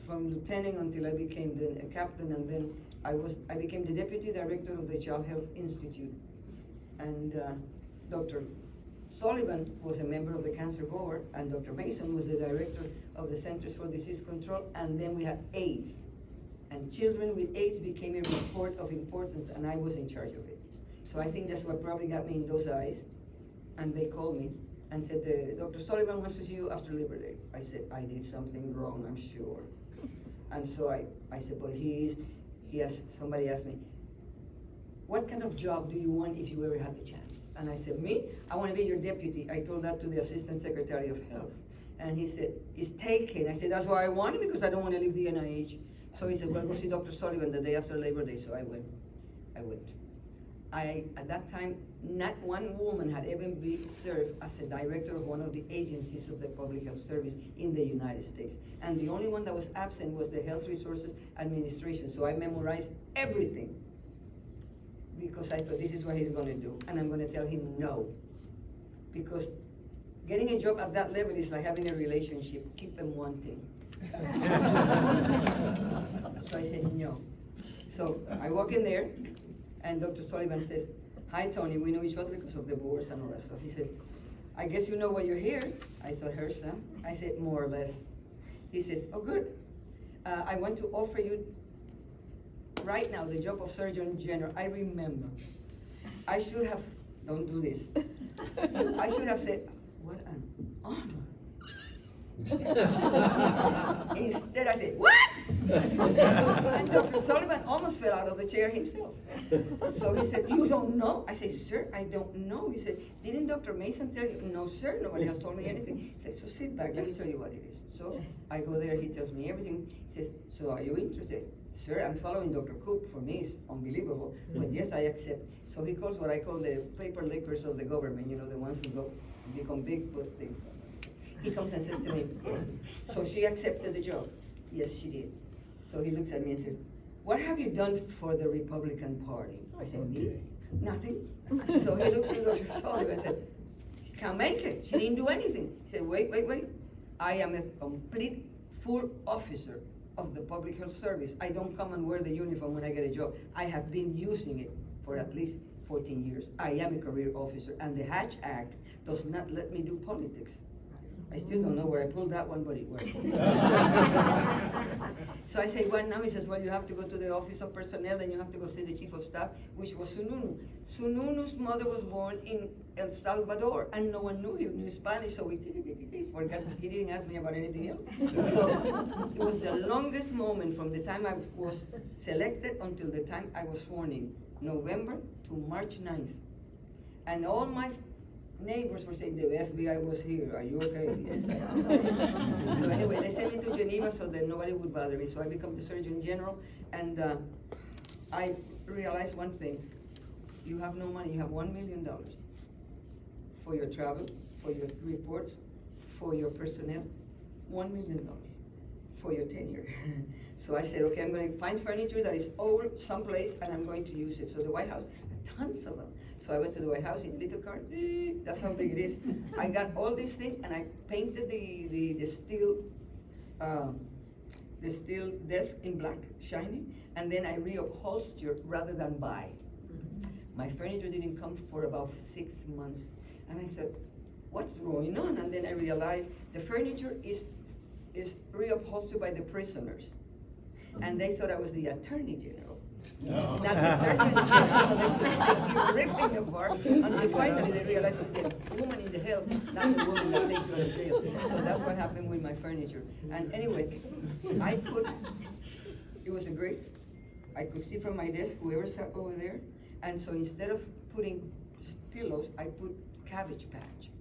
from lieutenant until I became then a captain, and then I became the deputy director of the Child Health Institute. And Dr. Sullivan was a member of the Cancer Board, and Dr. Mason was the director of the Centers for Disease Control, and then we had AIDS. And children with AIDS became a report of importance, and I was in charge of it. So I think that's what probably got me in those eyes. And they called me and said, Dr. Sullivan wants to see you after Labor Day. I said, I did something wrong, I'm sure. And so I said, but somebody asked me, what kind of job do you want if you ever had the chance? And I said, me? I want to be your deputy. I told that to the Assistant Secretary of Health. And he said, it's taken. I said, that's why I want it, because I don't want to leave the NIH. So he said, well, go see Dr. Sullivan the day after Labor Day. So I went. At that time, not one woman had ever been served as a director of one of the agencies of the Public Health Service in the United States. And the only one that was absent was the Health Resources Administration. So I memorized everything, because I thought this is what he's going to do, and I'm going to tell him no. Because getting a job at that level is like having a relationship, keep them wanting. So I said no. So I walk in there, and Dr. Sullivan says, hi Tony, we know each other because of the boards and all that stuff. He says, I guess you know why you're here. I thought, her son? I said, more or less. He says, oh good. I want to offer you right now the job of Surgeon General. I remember. I should have, don't do this. I should have said, what an honor. Instead I said, what? And Dr. Sullivan almost fell out of the chair himself. So he said, you don't know? I said, sir, I don't know. He said, didn't Dr. Mason tell you? No, sir, nobody has told me anything. He said, so sit back, let me tell you what it is. So I go there, he tells me everything. He says, so are you interested? Sir, I'm following Dr. Cook. For me, it's unbelievable, but yes, I accept. So he calls what I call the paper lickers of the government, you know, the ones who become big, but he comes and says to me, so she accepted the job? Yes, she did. So he looks at me and says, what have you done for the Republican Party? I said, me? Nothing. So he looks at Dr. Sullivan and said, she can't make it. She didn't do anything. He said, wait. I am a complete full officer of the Public Health Service. I don't come and wear the uniform when I get a job. I have been using it for at least 14 years. I am a career officer, and the Hatch Act does not let me do politics. I still don't know where I pulled that one, but it worked. So I say, what now? He says, well, you have to go to the Office of Personnel, and you have to go see the Chief of Staff, which was Sununu. Sununu's mother was born in El Salvador, and no one knew he knew Spanish, so he forgot. He didn't ask me about anything else. So it was the longest moment from the time I was selected until the time I was sworn in, November to March 9th. And all my neighbors were saying, the FBI was here, are you okay? Yes, I am. So anyway, they sent me to Geneva so that nobody would bother me. So I became the Surgeon General, and I realized one thing. You have no money, you have $1 million for your travel, for your reports, for your personnel, $1 million for your tenure. So I said, okay, I'm going to find furniture that is old someplace, and I'm going to use it. So the White House, tons of them. So I went to the White House in a little car. That's how big it is. I got all these things, and I painted the steel desk in black, shiny, and then I reupholstered rather than buy. My furniture didn't come for about 6 months, and I said, what's going on? And then I realized the furniture is reupholstered by the prisoners, and they thought I was the Attorney General. No. Not the Surgeon General, so they keep ripping apart until finally they realize it's the woman in the house, not the woman that takes you to jail. So that's what happened with my furniture. And anyway, it was I could see from my desk whoever sat over there, and so instead of putting pillows, I put Cabbage Patch.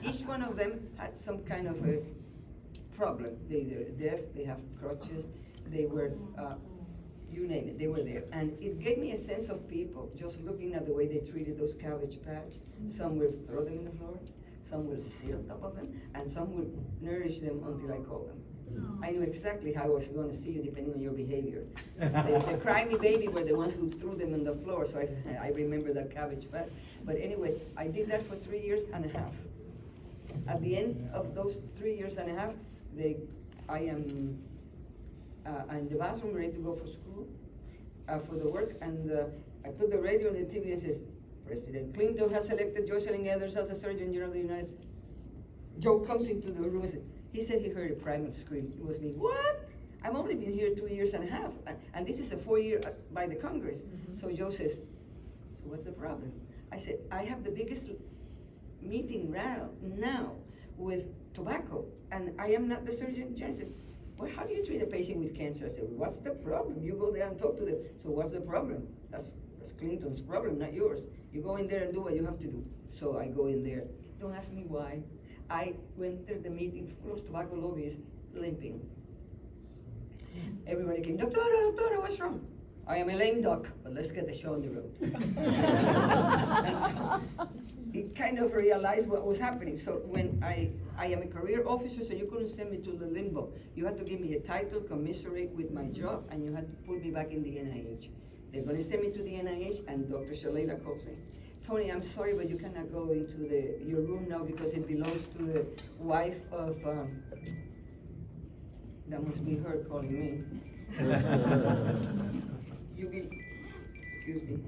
Each one of them had some kind of a problem. They're deaf, they have crutches, they were, you name it, they were there. And it gave me a sense of people, just looking at the way they treated those Cabbage Patch. Some will throw them in the floor, some will sit on top of them, and some will nourish them until I call them. I knew exactly how I was going to see you depending on your behavior. The cry me baby were the ones who threw them on the floor, so I remember that Cabbage Patch. But anyway, I did that for 3 years and a half. At the end of those 3 years and a half, I am in the bathroom ready to go for school, for the work, and I put the radio on the TV and says, President Clinton has elected Jocelyn Edwards as the Surgeon General of the United States. Joe comes into the room and said, he said he heard a private scream. It was me. What? I've only been here 2 years and a half, and this is a 4-year by the Congress. So Joe says, so what's the problem? I said, I have the biggest meeting now with tobacco, and I am not the Surgeon General. He says, well, how do you treat a patient with cancer? I said, well, what's the problem? You go there and talk to them. So what's the problem? That's Clinton's problem, not yours. You go in there and do what you have to do. So I go in there. Don't ask me why. I went to the meeting full of tobacco lobbyists, limping. Everybody came, doctora, what's wrong? I am a lame duck, but let's get the show on the road. It kind of realized what was happening. So when I am a career officer, so you couldn't send me to the limbo. You had to give me a title, commiserate with my job, and you had to put me back in the NIH. They're gonna send me to the NIH, and Dr. Shalala calls me. Tony, I'm sorry, but you cannot go into your room now because it belongs to the wife of, that must be her calling me. Excuse me.